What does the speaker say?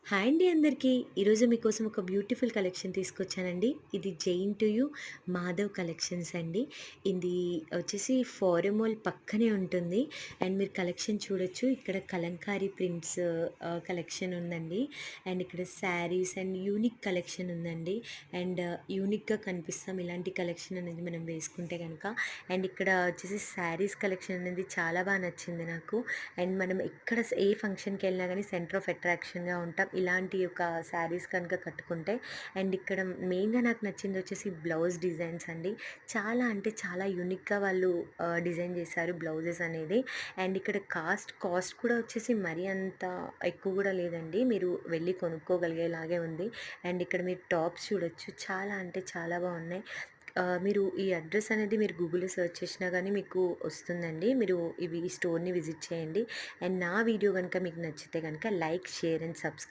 Hi అండి అందరికీ. ఈరోజు మీకోసం ఒక బ్యూటిఫుల్ కలెక్షన్ తీసుకొచ్చానండి. ఇది జైన్ టు యూ మాధవ్ కలెక్షన్స్ అండి. ఇది వచ్చేసి ఫారెన్ మాల్ పక్కనే ఉంటుంది. అండ్ మీరు కలెక్షన్ చూడొచ్చు. ఇక్కడ కలంకారీ ప్రింట్స్ కలెక్షన్ ఉందండి. అండ్ ఇక్కడ శారీస్ అండ్ యూనిక్ కలెక్షన్ ఉందండి. అండ్ యూనిక్‌గా కనిపిస్తాం ఇలాంటి కలెక్షన్ అనేది మనం వేసుకుంటే గనక. అండ్ ఇక్కడ వచ్చేసి శారీస్ కలెక్షన్ అనేది చాలా నచ్చింది నాకు. అండ్ మనం ఎక్కడ ఏ ఫంక్షన్‌కెళ్ళినా గానీ సెంటర్ ఆఫ్ అట్రాక్షన్‌గా ఉంటాం. ఇలాంటి ఒక శారీస్ కనుక కట్టుకుంటే. అండ్ ఇక్కడ మెయిన్‌గా నాకు నచ్చిందొచ్చేసి బ్లౌజ్ డిజైన్స్ అండి. చాలా అంటే చాలా యూనిక్‌గా వాళ్ళు డిజైన్ చేశారు బ్లౌజెస్ అనేది. అండ్ ఇక్కడ కాస్ట్ కూడా వచ్చేసి మరీ అంత ఎక్కువ గూడా లేదండి. మీరు వెళ్లి కొనుక్కోగలిగేలాగే ఉంది. అండ్ ఇక్కడ మీరు టాప్స్ చూడొచ్చు. చాలా అంటే చాలా బావున్నాయి. మీరు ఈ అడ్రెస్ అనేది మీరు గూగుల్‌లో సెర్చ్ చేసినా గానీ మీకు వస్తుందండి. మీరు ఈ స్టోర్‌ని విజిట్ చేయండి. అండ్ నా వీడియో గనుక మీకు నచ్చితే గనుక లైక్, షేర్ అండ్ సబ్స్క్రైబ్.